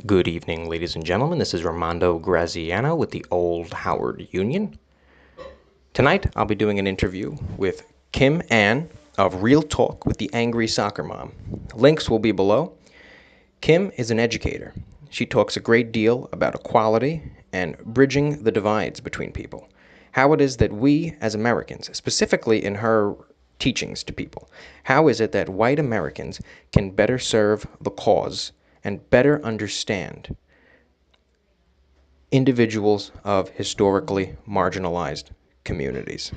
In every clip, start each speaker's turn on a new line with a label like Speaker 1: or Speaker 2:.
Speaker 1: Good evening, ladies and gentlemen. This is Armando Graziano with the Old Howard Union. Tonight, I'll be doing an interview with Kim Ann of Real Talk with the Angry Soccer Mom. Links will be below. Kim is an educator. She talks a great deal about equality and bridging the divides between people. How it is that we, as Americans, specifically in her teachings to people, how is it that white Americans can better serve the cause and better understand individuals of historically marginalized communities?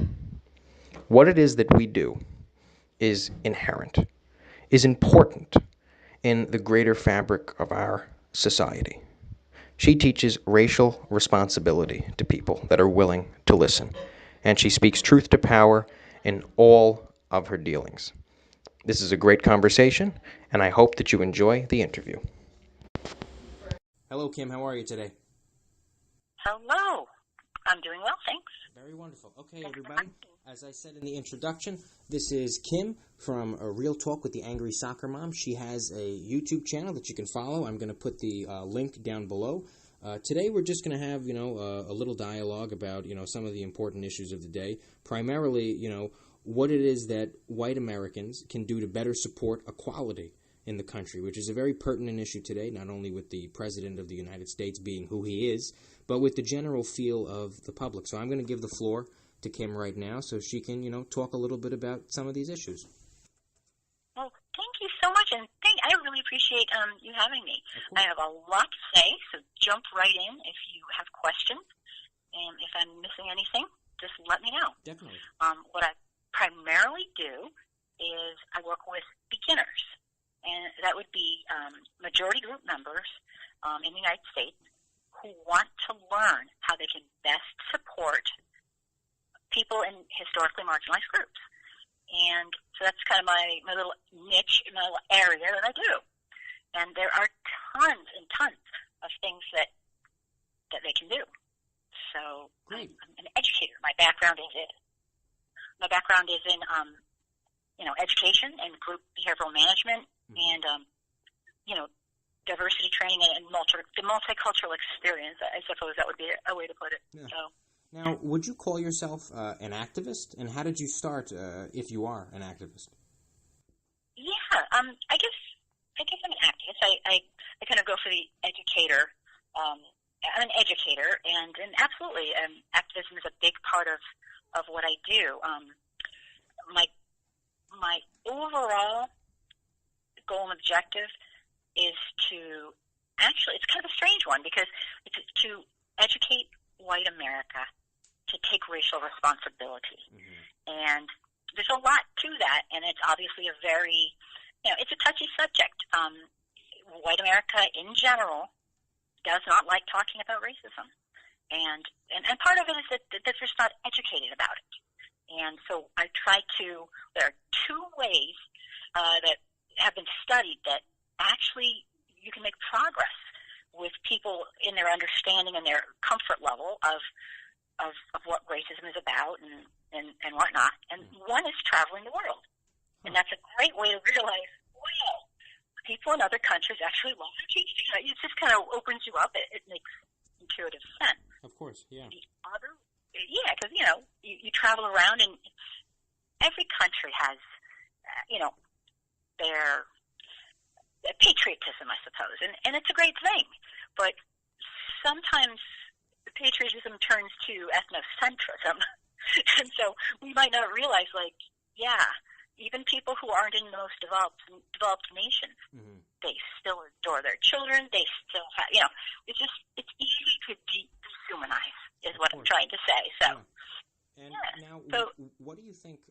Speaker 1: What it is that we do is inherent, is important in the greater fabric of our society. She teaches racial responsibility to people that are willing to listen, and she speaks truth to power in all of her dealings. This is a great conversation, and I hope that you enjoy the interview. Hello, Kim. How are you today?
Speaker 2: Hello. I'm doing well, thanks.
Speaker 1: Very wonderful. Okay, everybody. As I said in the introduction, this is Kim from Real Talk with the Angry Soccer Mom. She has a YouTube channel that you can follow. I'm going to put the link down below. Today we're just going to have, a little dialogue about, some of the important issues of the day. Primarily, what it is that white Americans can do to better support equality in the country, which is a very pertinent issue today, not only with the President of the United States being who he is, but with the general feel of the public. So I'm going to give the floor to Kim right now so she can, talk a little bit about some of these issues.
Speaker 2: Well, thank you so much, and I really appreciate you having me. I have a lot to say, so jump right in if you have questions, and if I'm missing anything, just let me know.
Speaker 1: Definitely.
Speaker 2: What I primarily do is I work with beginners, and that would be majority group members in the United States who want to learn how they can best support people in historically marginalized groups. And so that's kind of my little niche, my little area that I do. And there are tons and tons of things that they can do. So I'm an educator. My background is in education and group behavioral management, and diversity training and the multicultural experience. I suppose that would be a way to put it.
Speaker 1: Yeah.
Speaker 2: So.
Speaker 1: Now, would you call yourself an activist? And how did you start, if you are an activist?
Speaker 2: Yeah, I guess I'm an activist. I kind of go for the educator. I'm an educator, and absolutely, activism is a big part of what I do. My overall goal and objective is to it's kind of a strange one, because it's to educate white America to take racial responsibility. Mm-hmm. And there's a lot to that, and it's obviously a very, it's a touchy subject. White America in general does not like talking about racism. And part of it is that they're just not educated about it. And so there are two ways that have been studied that actually you can make progress with people in their understanding and their comfort level of what racism is about and whatnot. And one is traveling the world. And that's a great way to realize, wow, people in other countries actually love their teaching. It just kind of opens you up. It makes intuitive sense.
Speaker 1: Of course, yeah.
Speaker 2: Because, you travel around, and every country has, their patriotism, I suppose, and it's a great thing. But sometimes patriotism turns to ethnocentrism, and so we might not realize, even people who aren't in the most developed nations, mm-hmm. they still adore their children. They still have, it's easy to dehumanize, is what I'm trying to say. So,
Speaker 1: Now, what do you think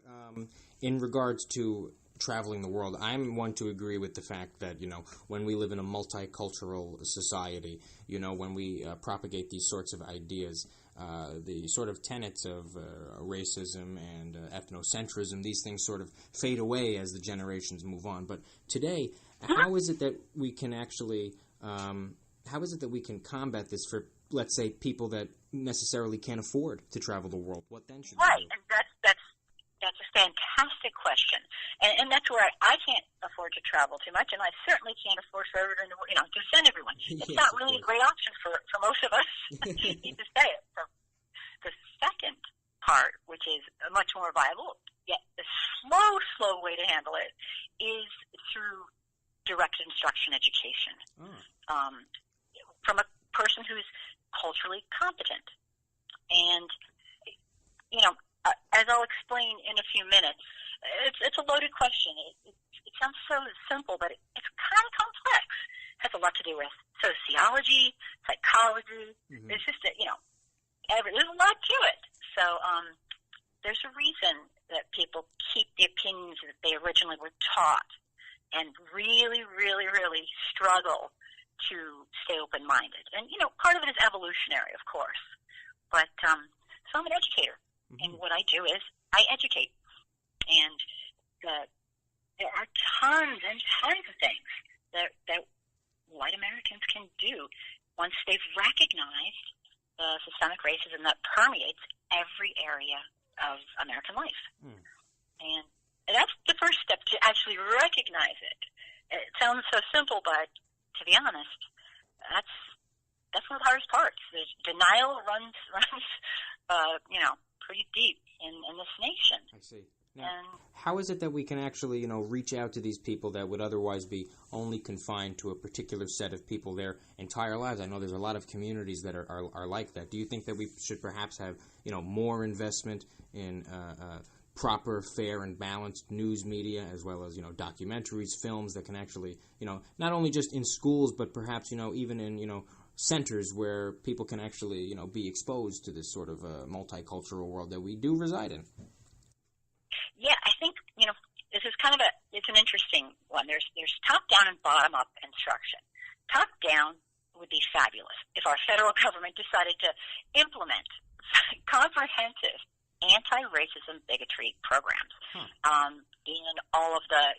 Speaker 1: in regards to traveling the world? I'm one to agree with the fact that, when we live in a multicultural society, when we propagate these sorts of ideas, the sort of tenets of racism and ethnocentrism, these things sort of fade away as the generations move on. But today, how is it that we can actually, combat this for, let's say, people that necessarily can't afford to travel the world? What then should we do?
Speaker 2: And that's a fantastic question. And that's where I can't afford to travel too much, and I certainly can't afford for everyone to send everyone. It's not really a great option for most of us. I need to say it. So the second part, which is a much more viable, yet the slow way to handle it, is through direct instruction education from a person who's culturally competent. And, as I'll explain in a few minutes, it's a loaded question. It sounds so simple, but it's kind of complex. It has a lot to do with sociology, psychology. Mm-hmm. There's just, there's a lot to it. So there's a reason that people keep the opinions that they originally were taught and really, really, really struggle to stay open-minded. And, part of it is evolutionary, of course. But so I'm an educator. Mm-hmm. And what I do is I educate. And there are tons and tons of things that white Americans can do once they've recognized the systemic racism that permeates every area of American life. Mm. And that's the first step, to actually recognize it. It sounds so simple, but to be honest, that's one of the hardest parts. There's denial runs pretty deep in this nation.
Speaker 1: I see. Now, how is it that we can actually, reach out to these people that would otherwise be only confined to a particular set of people their entire lives? I know there's a lot of communities that are like that. Do you think that we should perhaps have, more investment in proper, fair, and balanced news media, as well as, documentaries, films that can actually, not only just in schools, but perhaps, even in, centers where people can actually, be exposed to this sort of multicultural world that we do reside in?
Speaker 2: Yeah, I think, this is kind of it's an interesting one. There's top-down and bottom-up instruction. Top-down would be fabulous if our federal government decided to implement comprehensive anti-racism bigotry programs in all of the,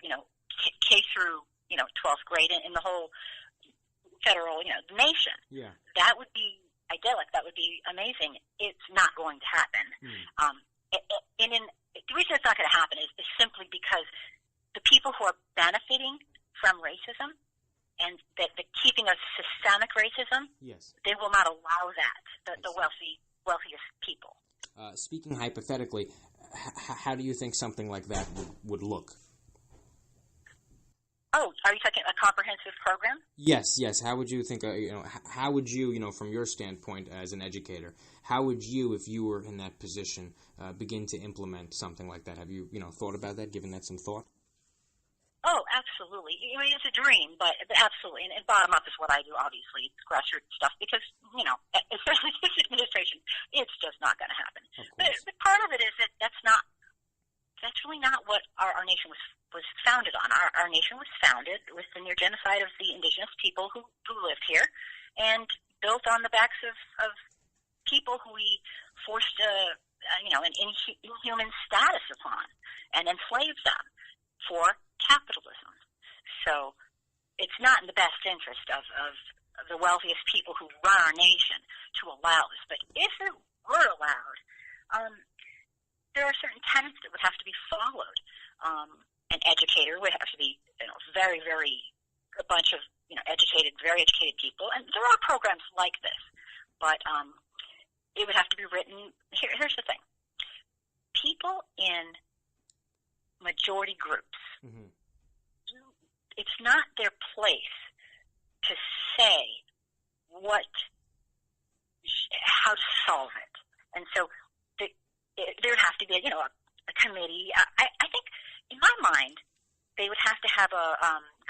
Speaker 2: K through, 12th grade in the whole federal, nation. Yeah. That would be idyllic. That would be amazing. It's not going to happen. The reason it's not going to happen is simply because the people who are benefiting from racism and the keeping of systemic racism, yes, they will not allow that, the wealthiest people.
Speaker 1: Speaking hypothetically, how do you think something like that would look?
Speaker 2: Oh, are you talking a comprehensive program?
Speaker 1: Yes. How would you think, how would you, from your standpoint as an educator, how would you, if you were in that position, begin to implement something like that? Have you, thought about that, given that some thought?
Speaker 2: Oh, absolutely. I mean, it's a dream, but absolutely. And bottom up is what I do, obviously. It's grassroots stuff because, especially this administration, it's just not going to happen. But part of it is that's really not what our nation was founded on. Our nation was founded with the near genocide of the indigenous people who lived here and built on the backs of people who we forced an inhuman status upon and enslaved them for capitalism. So it's not in the best interest of the wealthiest people who run our nation to allow this. But if it were allowed, there are certain tenets that would have to be followed. An educator would have to be, very, very, a bunch of, educated, very educated people. And there are programs like this, but it would have to be written. Here's the thing. People in majority groups, mm-hmm, it's not their place to say how to solve it. And so there would have to be, a committee. I think, in my mind, they would have to have a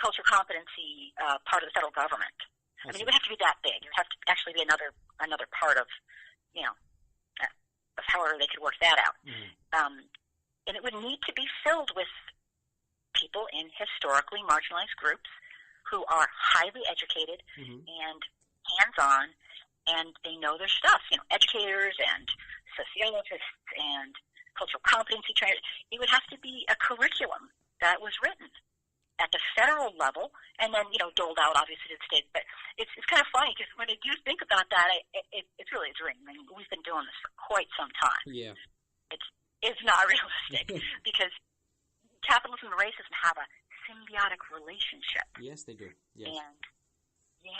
Speaker 2: culture competency part of the federal government. I mean, it would have to be that big. It would have to actually be another part of, of however they could work that out. Mm-hmm. And it would need to be filled with people in historically marginalized groups who are highly educated, mm-hmm, and hands-on, and they know their stuff. Educators and sociologists and cultural competency trainers. It would have to be a curriculum that was written at the federal level and then, doled out, obviously, to the states. But it's kind of funny because when I do think about that, it's really a dream. I mean, we've been doing this for quite some time. Yeah. It's not realistic because capitalism and racism have a symbiotic relationship.
Speaker 1: Yes, they do. Yes.
Speaker 2: And, yeah.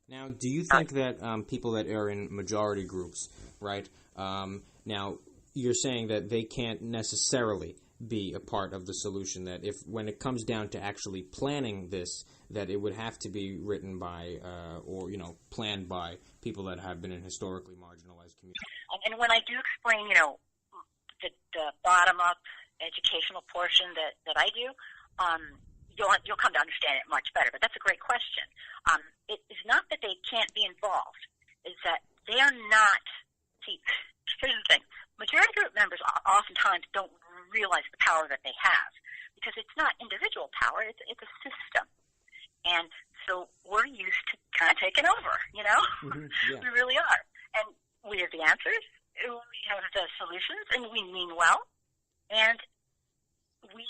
Speaker 1: Now, do you think that people that are in majority groups, right, now you're saying that they can't necessarily be a part of the solution, that if when it comes down to actually planning this, that it would have to be written by or, planned by people that have been in historically marginalized communities?
Speaker 2: And when I do explain, the bottom-up educational portion that I do, you'll come to understand it much better. But that's a great question. It is not that they can't be involved. It's that they are not. See, here's the thing. Majority group members oftentimes don't realize the power that they have, because it's not individual power. It's a system. And so we're used to kind of taking over,
Speaker 1: Mm-hmm, yeah.
Speaker 2: We really are. And we have the answers. We have the solutions, and we mean well. And we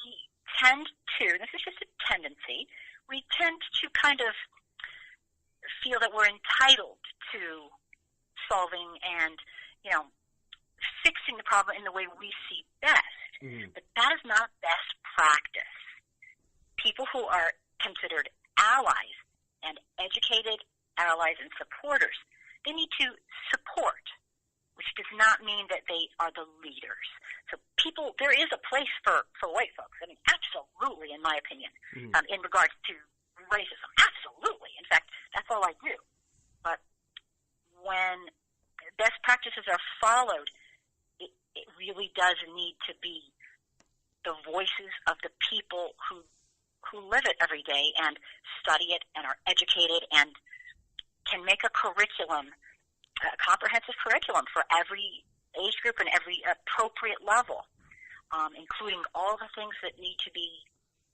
Speaker 2: tend to, this is just a tendency, we tend to kind of feel that we're entitled to solving and, fixing the problem in the way we see best.
Speaker 1: Mm-hmm.
Speaker 2: But that is not best practice. People who are considered allies and educated allies and supporters, they need to support, which does not mean that they are the leaders. So there is a place for white folks. I mean, absolutely, in my opinion,
Speaker 1: mm-hmm.
Speaker 2: In regards to racism. Absolutely. In fact, that's all I do. But when best practices are followed, it really does need to be the voices of the people who live it every day and study it and are educated and can make a curriculum, a comprehensive curriculum for every age group and every appropriate level, including all the things that need to be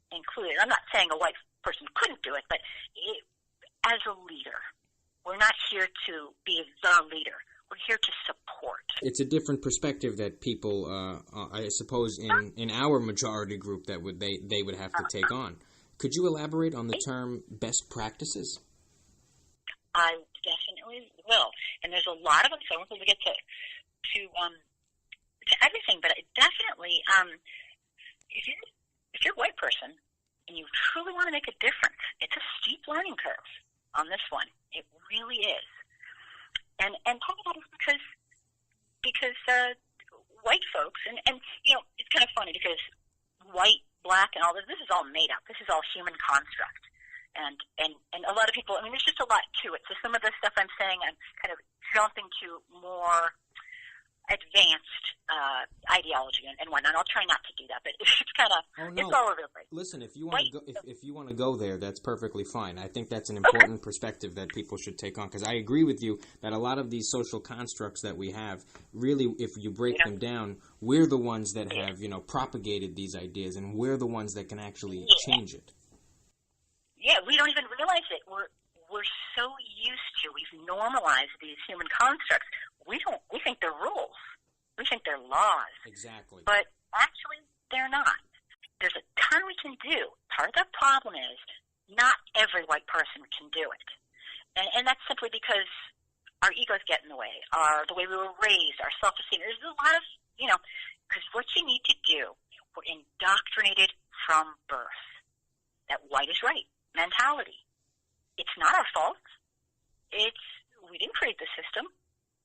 Speaker 2: included. I'm not saying a white person couldn't do it, but as a leader, we're not here to be the leader. We're here to support.
Speaker 1: It's a different perspective that people, I suppose, in our majority group that they would have to take on. Could you elaborate on the term best practices?
Speaker 2: I definitely will. And there's a lot of them, so I won't be able to get to everything, but definitely, if you're a white person and you truly want to make a difference, it's a steep learning curve on this one. It really is. And part of that is because white folks, and it's kind of funny because white, black, and all this is all made up. This is all human construct. And a lot of people, I mean, there's just a lot to it. So some of the stuff I'm saying, I'm kind of jumping to more advanced ideology and whatnot. I'll try not to do that, but it's kind of it's all over the place.
Speaker 1: Listen, if you want to go, if you want to go there, that's perfectly fine. I think that's an important perspective that people should take on, because I agree with you that a lot of these social constructs that we have, really, if you break them down, we're the ones that have propagated these ideas, and we're the ones that can actually change it.
Speaker 2: Yeah, we don't even realize it. We're so used to, we've normalized these human constructs. We think they're rules. We think they're laws.
Speaker 1: Exactly.
Speaker 2: But actually, they're not. There's a ton we can do. Part of the problem is not every white person can do it. And that's simply because our egos get in the way, the way we were raised, our self-esteem. There's a lot of, because what you need to do, we're indoctrinated from birth. That white is right mentality. It's not our fault. We didn't create the system.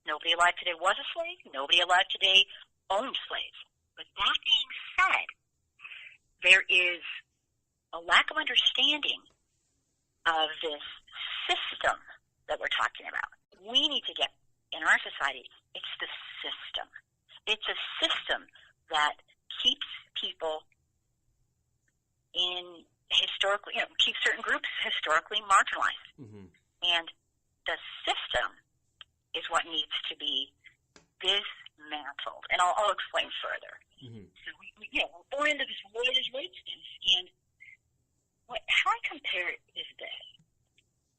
Speaker 2: Nobody alive today was a slave. Nobody alive today owned slaves. But that being said, there is a lack of understanding of this system that we're talking about. We need to get, in our society, it's the system. It's a system that keeps people in historically, keeps certain groups historically marginalized. Mm-hmm. And the system is what needs to be dismantled. And I'll explain further. Mm-hmm. So we're born into this what is right stuff. And how I compare it is this.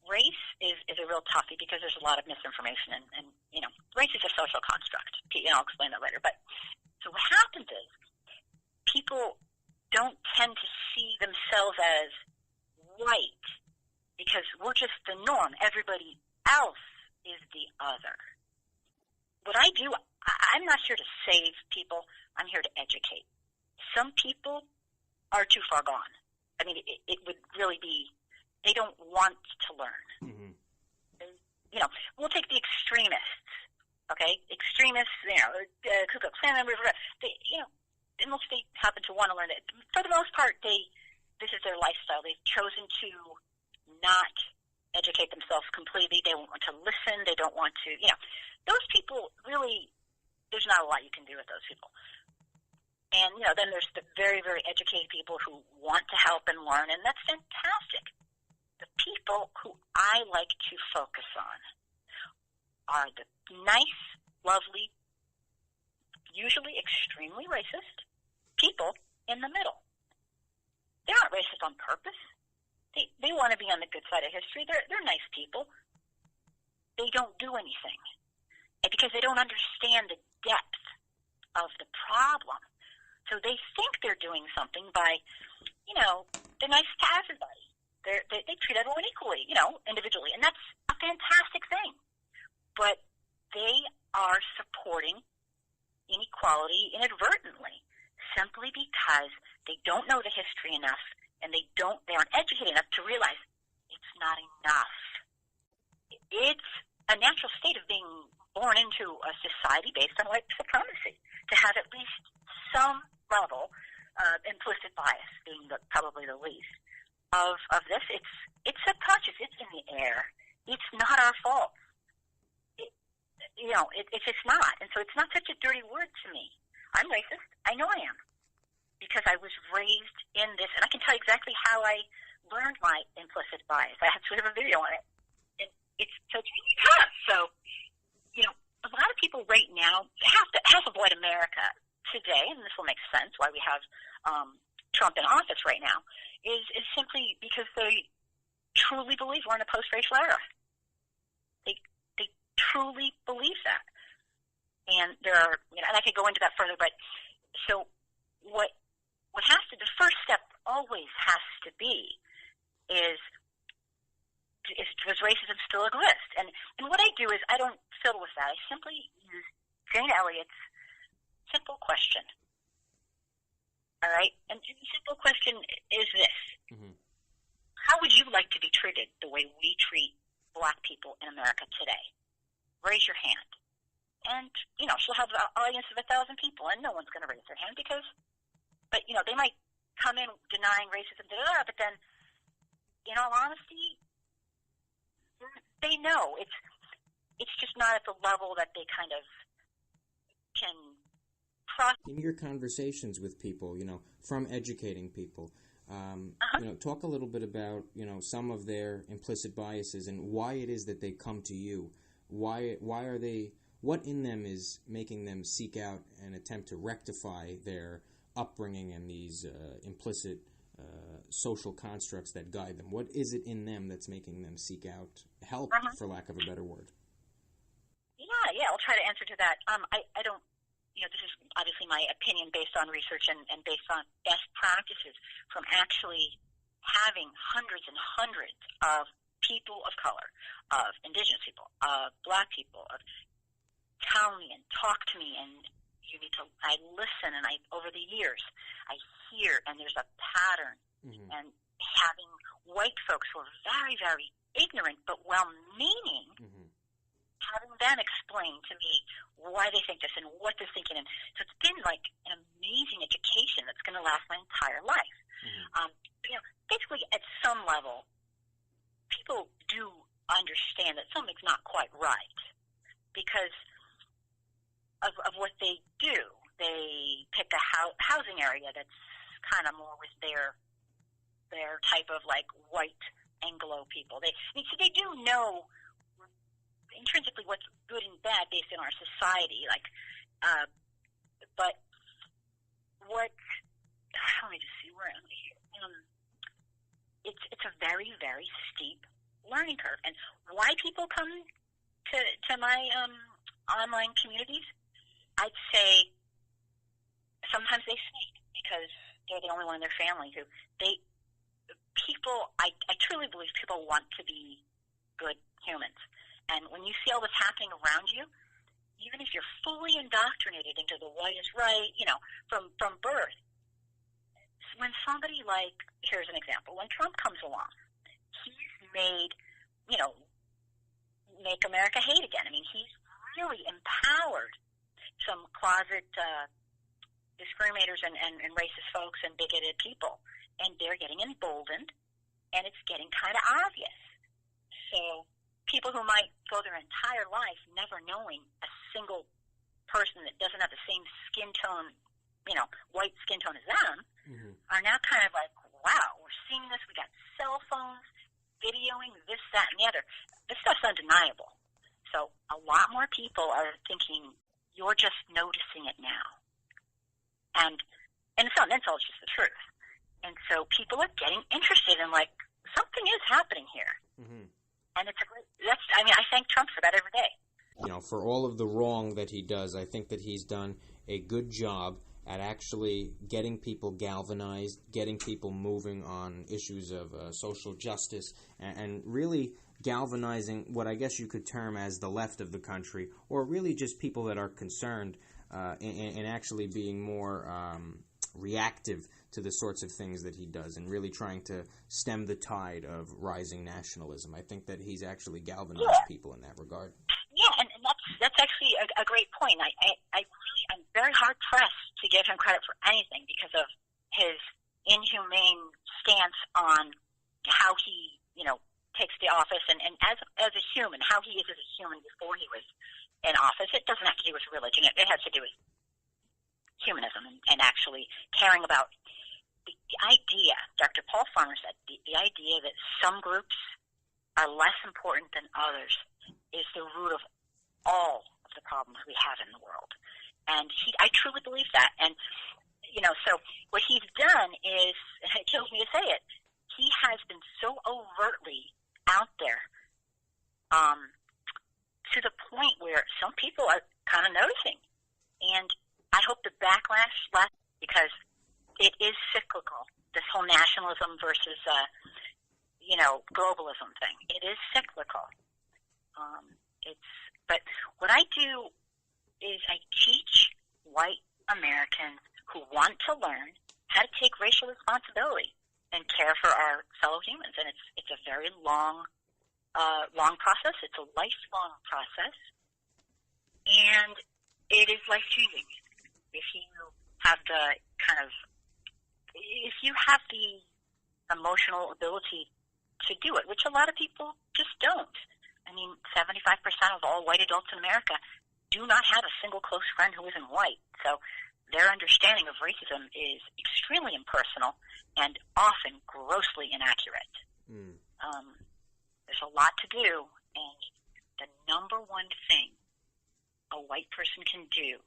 Speaker 2: Race is a real toughie because there's a lot of misinformation and race is a social construct. And I'll explain that later. But so what happens is people don't tend to see themselves as white because we're just the norm. Everybody else is the other. What I do, I'm not here to save people. I'm here to educate. Some people are too far gone. I mean, it would really be, they don't want to learn.
Speaker 1: Mm-hmm.
Speaker 2: You know, we'll take the extremists, okay? Extremists, Ku Klux Klan members, unless they happen to want to learn it. For the most part, this is their lifestyle. They've chosen to not educate themselves completely. They don't want to listen. They don't want to, those people really, there's not a lot you can do with those people. And, then there's the very, very educated people who want to help and learn, and that's fantastic. The people who I like to focus on are the nice, lovely, usually extremely racist people in the middle. They're not racist on purpose. They want to be on the good side of history. They're nice people. They don't do anything. And because they don't understand the depth of the problem. So they think they're doing something by, they're nice to everybody. They treat everyone equally, individually. And that's a fantastic thing. But they are supporting inequality inadvertently simply because they don't know the history enough and they aren't educated enough to realize it's not enough. It's a natural state of being born into a society based on white supremacy to have at least some level of implicit bias, being probably the least of this. It's subconscious. It's in the air. It's not our fault. It's just not. And so it's not such a dirty word to me. I'm racist. I know I am. Because I was raised in this, and I can tell you exactly how I learned my implicit bias. I actually have a video on it. And it's really tough. So, a lot of people right now, half of white America today, and this will make sense why we have Trump in office right now, is simply because they truly believe we're in a post-racial era. They truly believe that. And there are, and I could go into that further, but so what has to, the first step always has to be is does racism still exist? And what I do is I don't fiddle with that. I simply use Jane Elliott's simple question. All right? And the simple question is this. Mm-hmm. How would you like to be treated the way we treat black people in America today? Raise your hand. And, she'll have an audience of 1,000 people, and no one's going to raise their hand but, they might come in denying racism, but then, in all honesty, they know it's just not at the level that they kind of can process.
Speaker 1: In your conversations with people, from educating people, talk a little bit about, some of their implicit biases and why it is that they come to you. Why are they? What in them is making them seek out and attempt to rectify their upbringing and these implicit social constructs that guide them? What is it in them that's making them seek out help, for lack of a better word?
Speaker 2: Yeah, I'll try to answer to that. I don't, this is obviously my opinion based on research and based on best practices from actually having hundreds and hundreds of people of color, of indigenous people, of black people, of tell me and talk to me, and I listen, and over the years, I hear, and there's a pattern, and having white folks who are very, very ignorant but well-meaning, having them explain to me why they think this and what they're thinking, and so it's been like an amazing education that's going to last my entire life. Basically, at some level, people do understand that something's not quite right because of what they do. They pick a housing area that's kind of more with their type of like white Anglo people. So they do know intrinsically what's good and bad based in our society. But what? Let me just see where am I here. It's a very, very steep learning curve, and why people come to my online communities, I'd say sometimes they sneak because they're the only one in their family who I truly believe people want to be good humans. And when you see all this happening around you, even if you're fully indoctrinated into the white is right, from birth, when somebody like, here's an example, when Trump comes along, he's made, make America hate again. I mean, he's really empowered some closet discriminators and racist folks and bigoted people, and they're getting emboldened, and it's getting kind of obvious. So people who might go their entire life never knowing a single person that doesn't have the same skin tone, white skin tone as them, are now kind of like, wow, we're seeing this. We got cell phones, videoing this, that, and the other. This stuff's undeniable. So a lot more people are thinking, you're just noticing it now. And it's not an insult, it's just the truth. And so people are getting interested in, like, something is happening here. And it's I thank Trump for that every day.
Speaker 1: For all of the wrong that he does, I think that he's done a good job at actually getting people galvanized, getting people moving on issues of social justice, and really galvanizing what I guess you could term as the left of the country, or really just people that are concerned in actually being more reactive to the sorts of things that he does, and really trying to stem the tide of rising nationalism. I think that he's actually galvanized people in that regard.
Speaker 2: Yeah, and that's actually a great point. I'm very hard pressed to give him credit for anything because of his inhumane stance on how he, takes the office and as a human, how he is as a human before he was in office. It doesn't have to do with religion. It has to do with humanism and actually caring about the idea. Dr. Paul Farmer said the idea that some groups are less important than others is the root of all of the problems we have in the world. And I truly believe that. And, so what he's done is, it kills me to say it, he has been so overtly out there to the point where some people are kind of noticing. And I hope the backlash lasts, because it is cyclical, this whole nationalism versus, globalism thing. It is cyclical. But what I do is I teach white Americans who want to learn how to take racial responsibility and care for our fellow humans. And it's a very long process. It's a lifelong process. And it is life-changing if you have the emotional ability to do it, which a lot of people just don't. I mean, 75% of all white adults in America do not have a single close friend who isn't white. So their understanding of racism is extremely impersonal and often grossly inaccurate. There's a lot to do, and the number one thing a white person can do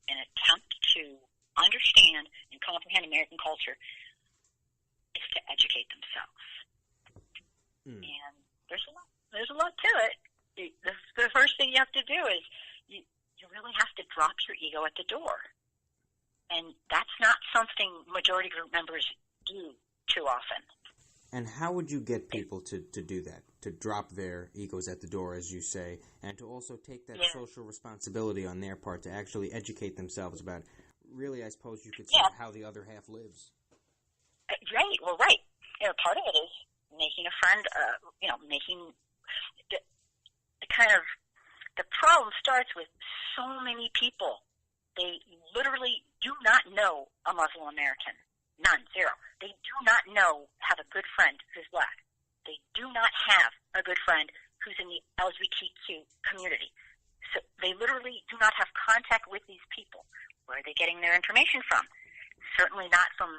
Speaker 2: in an attempt to understand and comprehend American culture is to educate themselves. And there's a lot to it. The first thing you have to do is you really have to drop your ego at the door. And that's not something majority group members do too often.
Speaker 1: And how would you get people to do that, to drop their egos at the door, as you say, and to also take that social responsibility on their part to actually educate themselves about, really, I suppose you could say, how the other half lives?
Speaker 2: Right. Well, right. Part of it is making a friend, making the problem starts with so many people. They literally do not know a Muslim American. None. Zero. They do not have a good friend who's black. They do not have a good friend who's in the LGBTQ community. So they literally do not have contact with these people. Where are they getting their information from? Certainly not from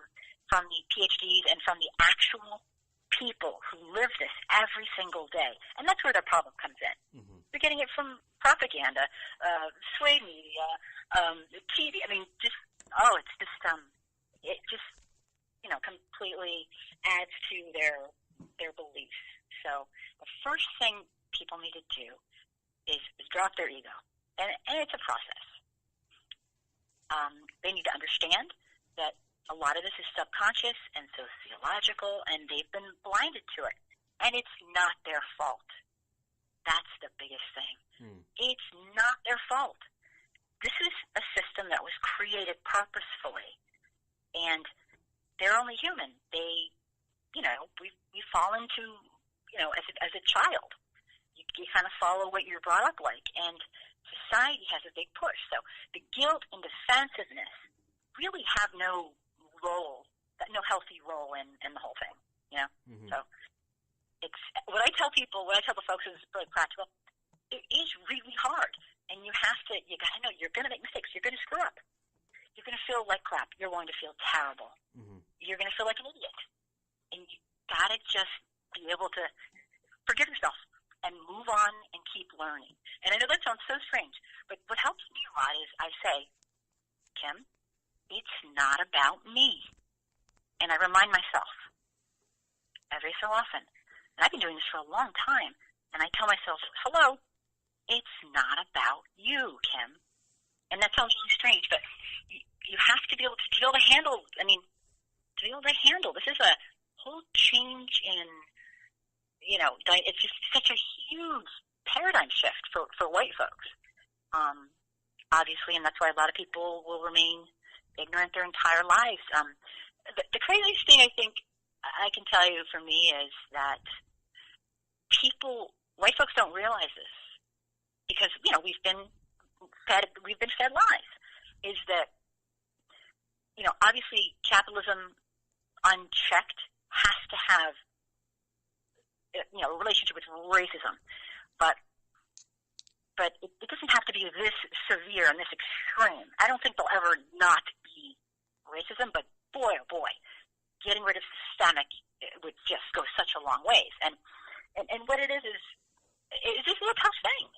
Speaker 2: the PhDs and from the actual people who live this every single day. And that's where the problem comes in. They're getting it from propaganda, sway media, TV. I mean, it just completely adds to their beliefs. So the first thing people need to do is drop their ego. And it's a process. They need to understand that a lot of this is subconscious and sociological, and they've been blinded to it. And it's not their fault. That's the biggest thing. It's not their fault. This is a system that was created purposefully. And there only human. They, we fall into, as a child, you kind of follow what you're brought up like, and society has a big push. So the guilt and defensiveness really have no healthy role in the whole thing, Mm-hmm. So it's what I tell the folks is really practical. It is really hard, and you got to know you're going to make mistakes. You're going to screw up. You're going to feel like crap. You're going to feel terrible. Mm-hmm. You're going to feel like an idiot. And you got to just be able to forgive yourself and move on and keep learning. And I know that sounds so strange, but what helps me a lot is I say, Kim, it's not about me. And I remind myself every so often, and I've been doing this for a long time, and I tell myself, hello, it's not about you, Kim. And that sounds really strange, but you have to be able to handle, this is a whole change in, it's just such a huge paradigm shift for white folks. Obviously, and that's why a lot of people will remain ignorant their entire lives. The craziest thing I think I can tell you for me is that white folks don't realize this because, we've been fed lies, is that, obviously Capitalism Unchecked has to have, a relationship with racism, but it doesn't have to be this severe and this extreme. I don't think there'll ever not be racism, but boy, oh boy, getting rid of systemic would just go such a long ways. And what it is this is a tough thing.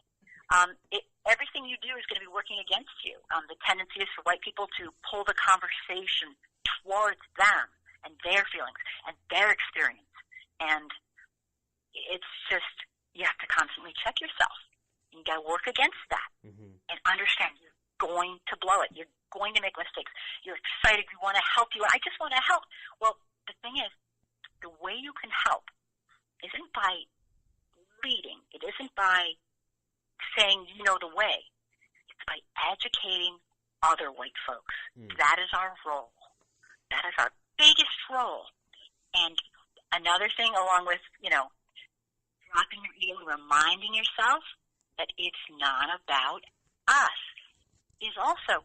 Speaker 2: Everything you do is going to be working against you. The tendency is for white people to pull the conversation towards them and their feelings and their experience. And it's just, you have to constantly check yourself. You got to work against that and understand you're going to blow it. You're going to make mistakes. You're excited. You want to help you. I just want to help. Well, the thing is, the way you can help isn't by leading. It isn't by saying you know the way. It's by educating other white folks. That is our role. That is our biggest role. And another thing, along with, dropping your ego, reminding yourself that it's not about us, is also,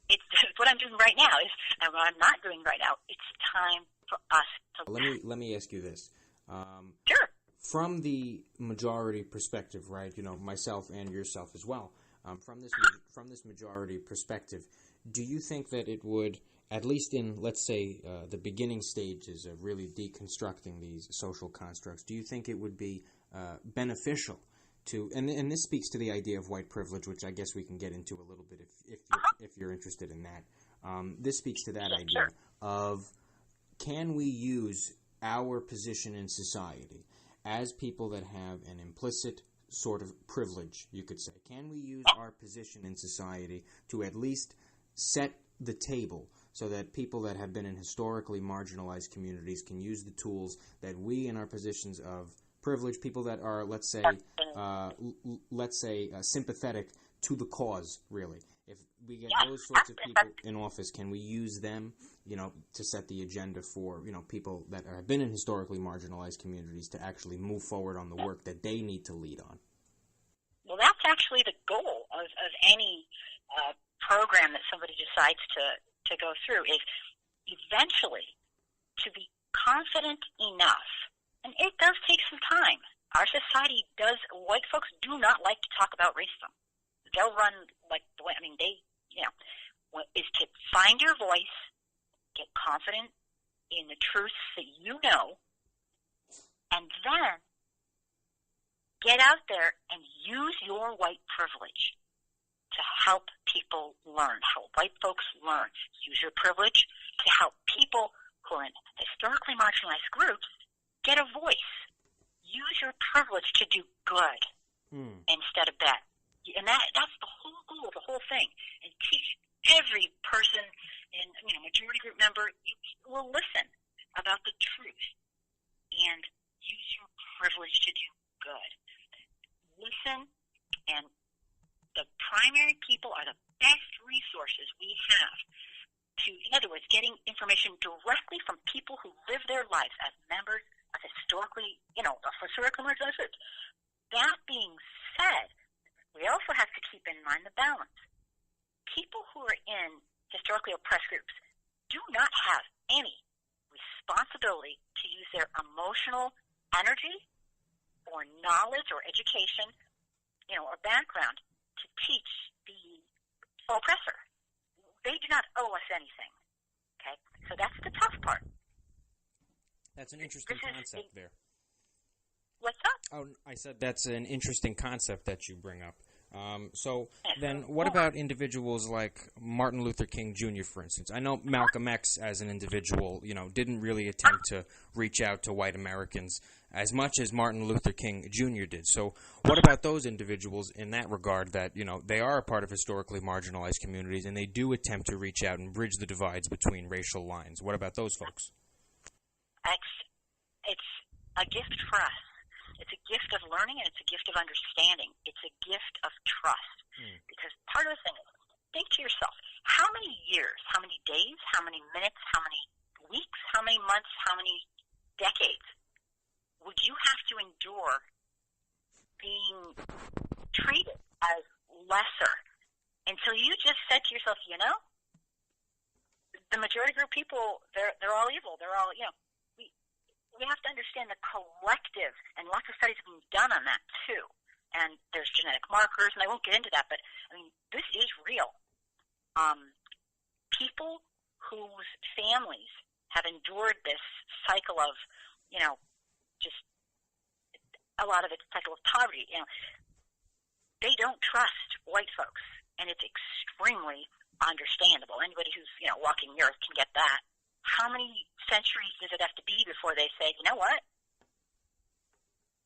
Speaker 2: it's what I'm doing right now, and what I'm not doing right now, it's time for us to
Speaker 1: Let me ask you this.
Speaker 2: Sure.
Speaker 1: From the majority perspective, right, myself and yourself as well, from this majority perspective, do you think that it would, at least in, let's say, the beginning stages of really deconstructing these social constructs, do you think it would be beneficial to, and this speaks to the idea of white privilege, which I guess we can get into a little bit if you're interested in that. This speaks to that idea of, can we use our position in society as people that have an implicit sort of privilege, you could say? Can we use our position in society to at least set the table so that people that have been in historically marginalized communities can use the tools that we in our positions of privilege, people that are, let's say, sympathetic to the cause, really. If we get those sorts of people in office, can we use them, to set the agenda for, people that have been in historically marginalized communities to actually move forward on the work that they need to lead on?
Speaker 2: Well, that's actually the goal of any program that somebody decides to go through, is eventually to be confident enough. And it does take some time. Our society white folks do not like to talk about racism. They'll run like the way, is to find your voice, get confident in the truths that you know, and then get out there and use your white privilege to help people learn, help white folks learn. Use your privilege to help people who are in historically marginalized groups get a voice. Use your privilege to do good instead of bad. And that's the whole goal of the whole thing. And teach every person in, majority group member, will listen about the truth and use your privilege to do good. Listen, and the primary people are the best resources we have in other words, getting information directly from people who live their lives as members of historically marginalized groups. That being said, we also have to keep in mind the balance. People who are in historically oppressed groups do not have any responsibility to use their emotional energy or knowledge or education, or background to teach the oppressor. They do not owe us anything. Okay? So that's the tough part.
Speaker 1: That's an interesting concept there.
Speaker 2: What's up?
Speaker 1: Oh, I said that's an interesting concept that you bring up. So then what about individuals like Martin Luther King Jr., for instance? I know Malcolm X as an individual, didn't really attempt to reach out to white Americans as much as Martin Luther King Jr. did. So what about those individuals in that regard that, they are a part of historically marginalized communities and they do attempt to reach out and bridge the divides between racial lines? What about those folks?
Speaker 2: It's a gift for us. It's a gift of learning, and it's a gift of understanding. It's a gift of trust. Because part of the thing is, think to yourself, how many years, how many days, how many minutes, how many weeks, how many months, how many decades would you have to endure being treated as lesser until you just said to yourself, the majority group of people, they're all evil. They're all, we have to understand the collective, and lots of studies have been done on that too. And there's genetic markers, and I won't get into that, but this is real. People whose families have endured this cycle of, just a lot of it's cycle of poverty. They don't trust white folks, and it's extremely understandable. Anybody who's walking the earth can get that. How many centuries does it have to be before they say, you know what?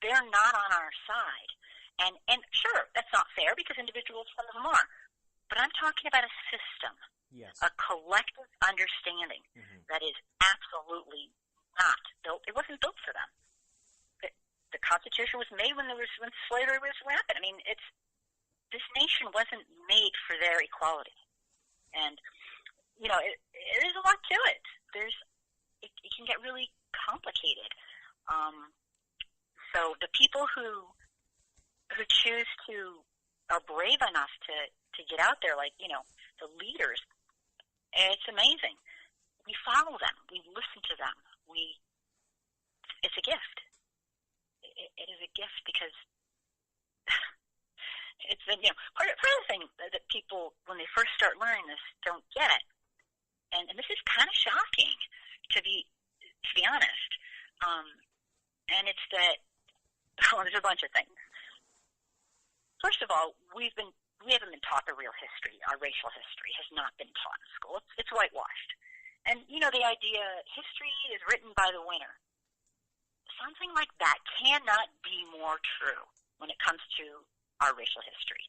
Speaker 2: They're not on our side. And sure, that's not fair because individuals, some of them are. But I'm talking about a system,
Speaker 1: yes, a
Speaker 2: collective understanding that is absolutely not built. It wasn't built for them. The Constitution was made when slavery was rampant. This nation wasn't made for their equality. And there's a lot to it. It can get really complicated. So the people who choose are brave enough to get out there, like, the leaders, it's amazing. We follow them. We listen to them. It's a gift. It is a gift because it's part of the thing that people, when they first start learning this, don't get it. And this is kind of shocking, to be honest. And it's that there's a bunch of things. First of all, we haven't been taught the real history. Our racial history has not been taught in school. It's whitewashed. And the idea history is written by the winner. Something like that cannot be more true when it comes to our racial history.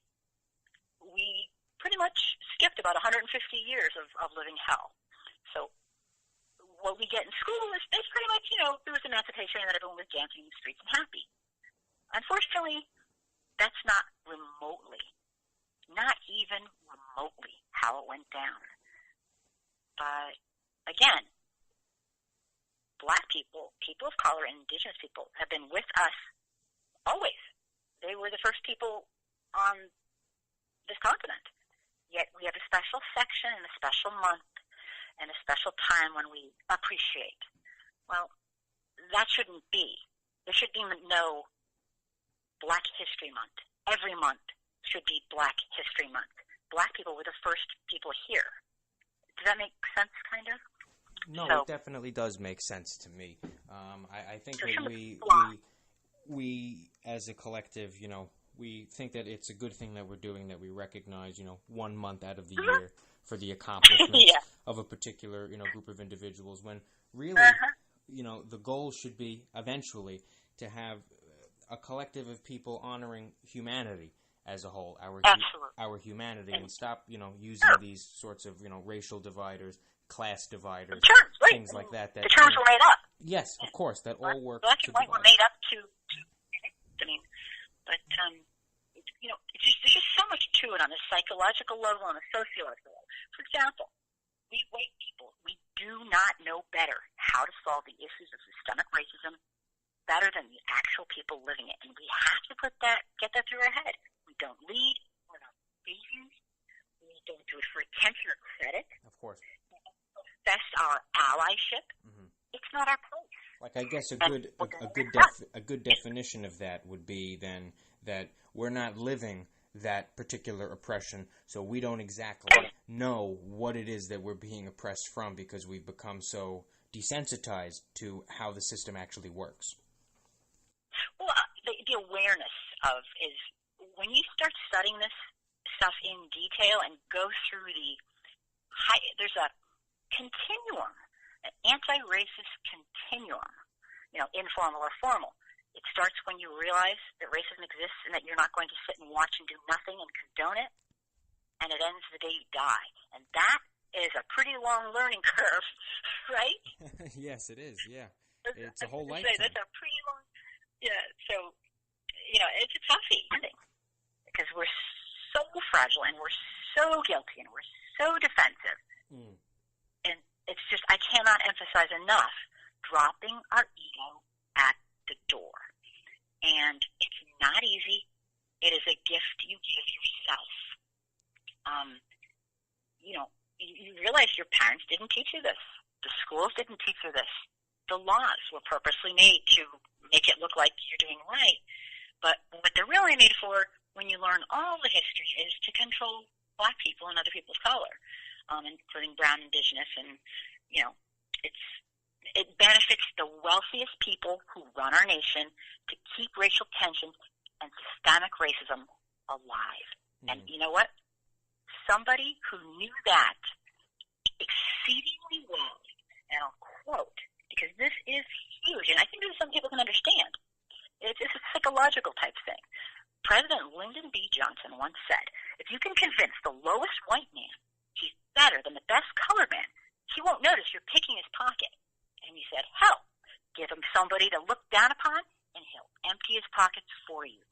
Speaker 2: We pretty much skipped about 150 years of living hell. So what we get in school is pretty much, there was emancipation and that everyone was dancing in the streets and happy. Unfortunately, that's not even remotely how it went down. But again, Black people, people of color, and indigenous people have been with us always. They were the first people on this continent. Yet we have a special section and a special month and a special time when we appreciate. Well, that shouldn't be. There should be no Black History Month. Every month should be Black History Month. Black people were the first people here. Does that make sense, kind of?
Speaker 1: No, it definitely does make sense to me. I think that we as a collective, we think that it's a good thing that we're doing, that we recognize, 1 month out of the year for the accomplishments of a particular, group of individuals, when really, the goal should be eventually to have a collective of people honoring humanity as a whole, our humanity, and stop, using these sorts of, racial dividers, class dividers, things like that.
Speaker 2: The terms were made up.
Speaker 1: Yes, of course, that all work.
Speaker 2: Black and white were made up to but there's just so much to it on a psychological level and a sociological level. For example, we white people, we do not know better how to solve the issues of systemic racism better than the actual people living it. And we have to get that through our head. We don't lead. We're not saviors. We don't do it for attention or credit.
Speaker 1: Of course.
Speaker 2: We don't profess our allyship. Mm-hmm. It's not our place.
Speaker 1: Like, I guess a good definition of that would be then that we're not living that particular oppression, so we don't exactly know what it is that we're being oppressed from because we've become so desensitized to how the system actually works.
Speaker 2: Well, the awareness of is when you start studying this stuff in detail and go through there's a continuum, an anti-racist continuum, informal or formal. It starts when you realize that racism exists and that you're not going to sit and watch and do nothing and condone it, and it ends the day you die. And that is a pretty long learning curve, right?
Speaker 1: Yes, it is, yeah. It's a whole lifetime.
Speaker 2: That's a pretty long, yeah. So, it's a toughie because we're so fragile and we're so guilty and we're so defensive. Mm. And it's just, I cannot emphasize enough, dropping our ego at the door. And it's not easy. It is a gift you give yourself. You realize your parents didn't teach you this. The schools didn't teach you this. The laws were purposely made to make it look like you're doing right. But what they're really made for, when you learn all the history, is to control black people and other people of color, including brown, indigenous, and, it benefits the wealthiest people who run our nation to keep racial tension and systemic racism alive. Mm. And you know what? Somebody who knew that exceedingly well, and I'll quote, because this is huge, and I think this is something people can understand. It's a psychological type thing. President Lyndon B. Johnson once said, if you can convince the lowest white man he's better than the best colored man, he won't notice you're picking his pocket. And he said, hell, give him somebody to look down upon, and he'll empty his pockets for you.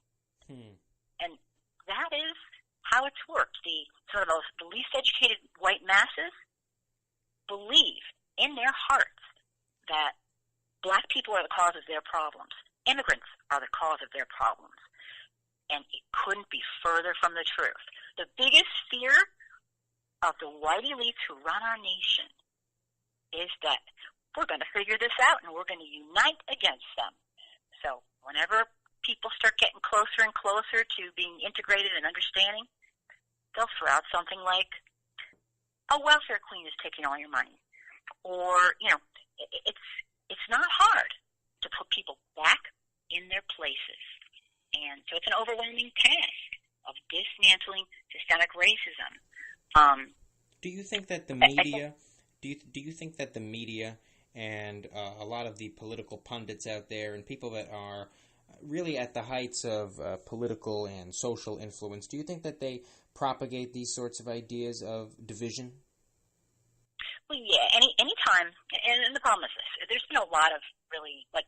Speaker 2: Hmm. And that is how it's worked. The least educated white masses believe in their hearts that black people are the cause of their problems. Immigrants are the cause of their problems. And it couldn't be further from the truth. The biggest fear of the white elites who run our nation is that we're going to figure this out and we're going to unite against them. So whenever people start getting closer and closer to being integrated and understanding, they'll throw out something like, a welfare queen is taking all your money. Or, it's not hard to put people back in their places. And so it's an overwhelming task of dismantling systemic racism.
Speaker 1: Do you think that the media... Do you think that the media and a lot of the political pundits out there and people that are really at the heights of political and social influence, do you think that they propagate these sorts of ideas of division?
Speaker 2: Well, yeah, any time, and the problem is this, there's been a lot of really, like,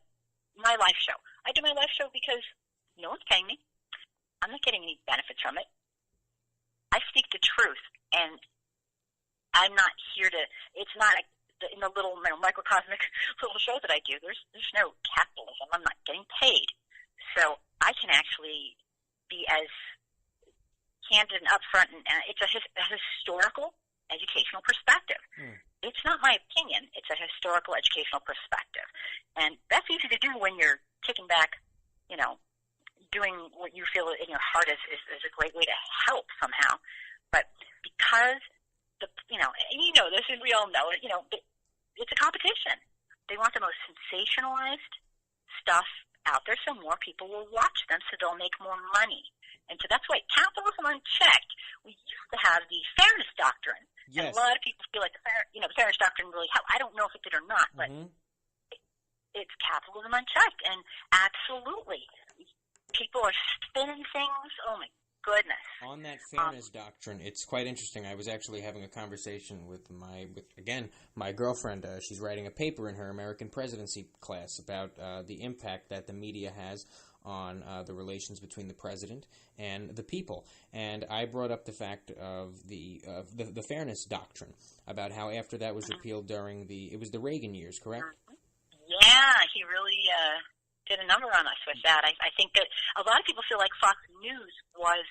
Speaker 2: my live show. I do my live show because no one's paying me. I'm not getting any benefits from it. I speak the truth, and I'm not here to, it's not in the little microcosmic little show that I do. There's no capitalism. I'm not getting paid. So I can actually be as candid and upfront, and it's a historical educational perspective. Mm. It's not my opinion. It's a historical educational perspective. And that's easy to do when you're kicking back, doing what you feel in your heart is a great way to help somehow. But because this, and we all know it, it's a competition. They want the most sensationalized stuff out there so more people will watch them, so they'll make more money. And so that's why Capitalism Unchecked, we used to have the fairness doctrine. Yes. And a lot of people feel like the fairness doctrine really helped. I don't know if it did or not, but it's Capitalism Unchecked. And absolutely, people are spinning things. Oh, my goodness.
Speaker 1: On that fairness doctrine, it's quite interesting. I was actually having a conversation with my girlfriend. She's writing a paper in her American presidency class about the impact that the media has on the relations between the president and the people. And I brought up the fact of the fairness doctrine, about how after that was repealed during it was the Reagan years, correct?
Speaker 2: Yeah, he really did a number on us with that. I think that a lot of people feel like Fox News was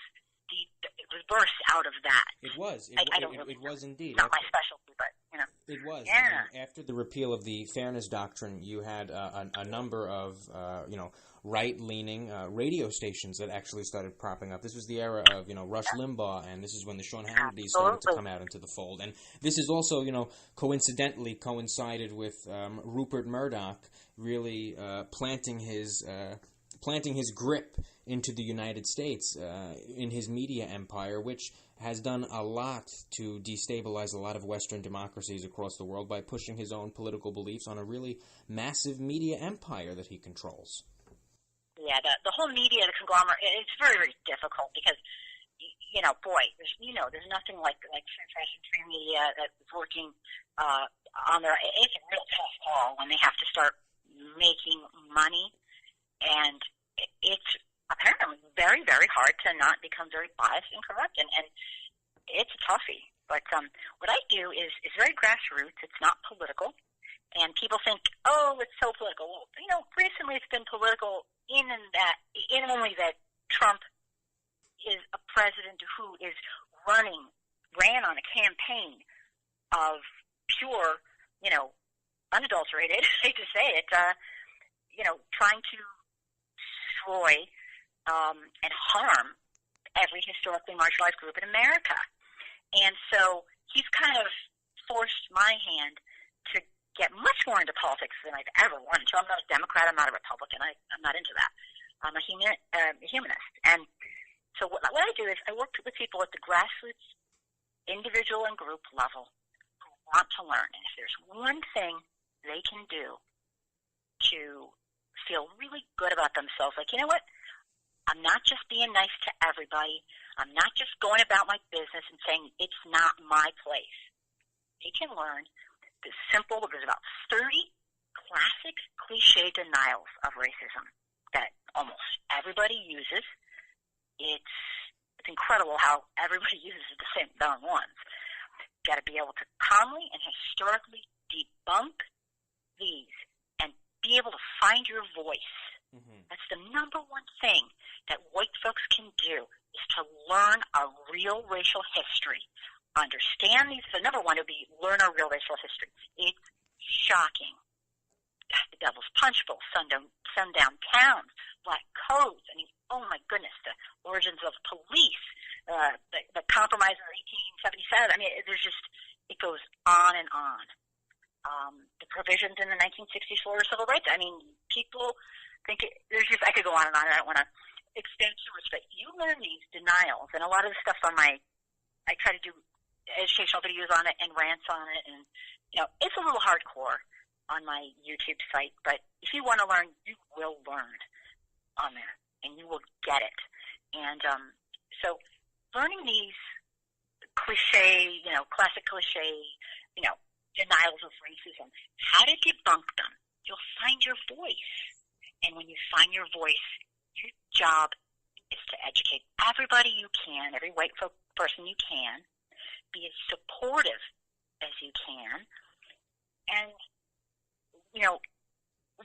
Speaker 2: the reverse out of that.
Speaker 1: It was. It was indeed.
Speaker 2: Not my specialty, but, you know.
Speaker 1: It was.
Speaker 2: Yeah.
Speaker 1: I mean, after the repeal of the fairness doctrine, you had a number of, right-leaning radio stations that actually started propping up. This was the era of, Rush Limbaugh, and this is when the Sean Hannity started to come out into the fold. And this is also, coincidentally coincided with Rupert Murdoch really planting his grip into the United States in his media empire, which has done a lot to destabilize a lot of Western democracies across the world by pushing his own political beliefs on a really massive media empire that he controls.
Speaker 2: Yeah, the whole media, the conglomerate, it's very, very difficult because, there's nothing like free media that's working on their. It's a real tough call when they have to start making money, and it's apparently very, very hard to not become very biased and corrupt, and it's a toughie. But what I do is very grassroots. It's not political, and people think, oh, it's so political. Well, recently it's been political in only that Trump is a president who is ran on a campaign of pure, unadulterated, I hate to say it, trying to destroy and harm every historically marginalized group in America. And so he's kind of forced my hand to get much more into politics than I've ever wanted to. I'm not a Democrat. I'm not a Republican. I'm not into that. I'm a humanist. And so what I do is I work with people at the grassroots, individual and group level who want to learn. And if there's one thing they can do to feel really good about themselves, like, you know what? I'm not just being nice to everybody. I'm not just going about my business and saying it's not my place. They can learn there's about 30 classic cliche denials of racism that almost everybody uses. It's incredible how everybody uses the same darn ones. You've got to be able to calmly and historically debunk these and be able to find your voice. Mm-hmm. That's the number one thing that white folks can do, is to learn a real racial history. Understand these. The number one would be learn our real racial history. It's shocking. The Devil's Punch Bowl, sundown towns, black codes. I mean, oh my goodness, the origins of police, the compromise of 1877. I mean, it goes on and on. The provisions in the 1964 Civil Rights. I mean, people think I could go on and on. I don't want to extend too much, but you learn these denials, and a lot of the stuff I try to do educational videos on it and rants on it, and it's a little hardcore on my YouTube site, but if you want to learn, you will learn on there, and you will get it. And so learning these cliche, classic cliche, denials of racism, how to debunk them, you'll find your voice. And when you find your voice, your job is to educate everybody you can, every white person you can, be as supportive as you can, and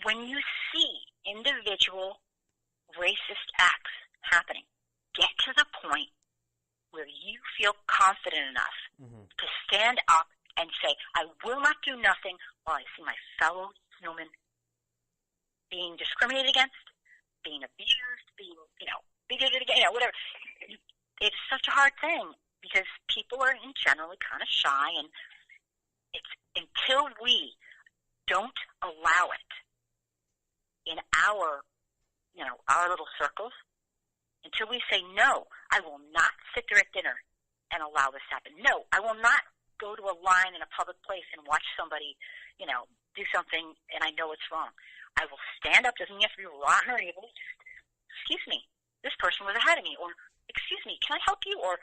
Speaker 2: when you see individual racist acts happening, get to the point where you feel confident enough to stand up and say, I will not do nothing while I see my fellow human being discriminated against, being abused, being, bigoted against, whatever. It's such a hard thing because people are in generally kind of shy, and it's until we don't allow it in our little circles, until we say, no, I will not sit there at dinner and allow this to happen. No, I will not go to a line in a public place and watch somebody, do something and I know it's wrong. I will stand up, doesn't have to be rotten or evil, just, excuse me, this person was ahead of me, or excuse me, can I help you? Or,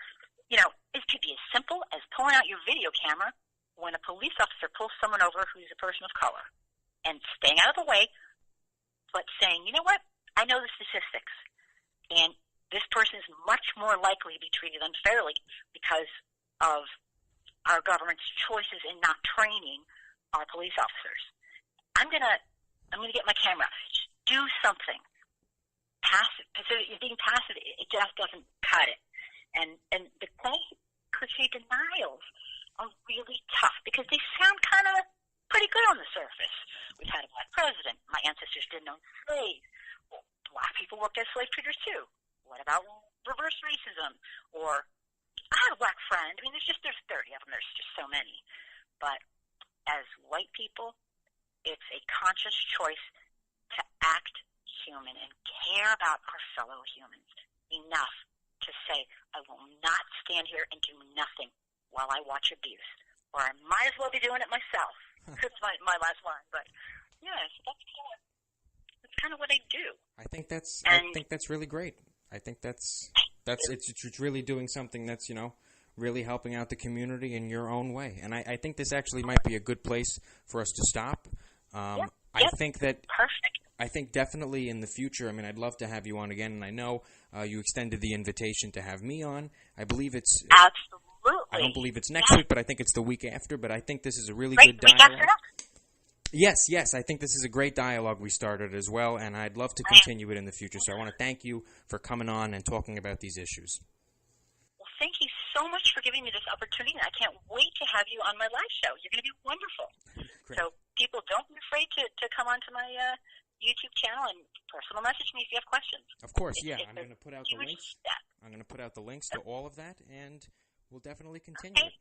Speaker 2: it could be as simple as pulling out your video camera when a police officer pulls someone over who's a person of color and staying out of the way, but saying, you know what, I know the statistics, and this person is much more likely to be treated unfairly because of our government's choices in not training our police officers. I'm gonna get my camera. Just do something. Passive, being passive, it just doesn't cut it. And the cliche denials are really tough because they sound kind of pretty good on the surface. We've had a black president. My ancestors didn't own slaves. Well, black people worked as slave traders too. What about reverse racism? Or I had a black friend. I mean, there's 30 of them. There's just so many. But as white people, it's a conscious choice to act human and care about our fellow humans enough to say, I will not stand here and do nothing while I watch abuse. Or I might as well be doing it myself. That's my last line. But yeah, so that's kind of what I do.
Speaker 1: I think that's really great. I think that's it's really doing something that's, really helping out the community in your own way. And I think this actually might be a good place for us to stop. I think that
Speaker 2: perfect.
Speaker 1: I think definitely in the future, I'd love to have you on again, and I know you extended the invitation to have me on. I believe it's...
Speaker 2: Absolutely.
Speaker 1: I don't believe it's next week, but I think it's the week after, but I think this is a really good dialogue. Yes, I think this is a great dialogue we started as well, and I'd love to continue it in the future, so I want to thank you for coming on and talking about these issues.
Speaker 2: Well, thank you so much for giving me this opportunity. I can't wait to have you on my live show. You're going to be wonderful.
Speaker 1: Great.
Speaker 2: So people, don't be afraid to come onto my YouTube channel and personal message me if you have questions.
Speaker 1: Of course, I'm going to put out the links. I'm going to put out the links to all of that, and we'll definitely continue it.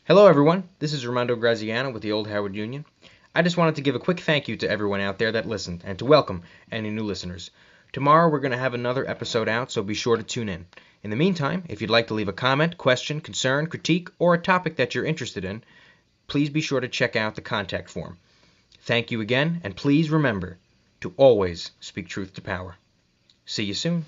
Speaker 1: Hello, everyone. This is Armando Graziano with the Old Howard Union. I just wanted to give a quick thank you to everyone out there that listened and to welcome any new listeners. Tomorrow we're going to have another episode out, so be sure to tune in. In the meantime, if you'd like to leave a comment, question, concern, critique, or a topic that you're interested in, please be sure to check out the contact form. Thank you again, and please remember to always speak truth to power. See you soon.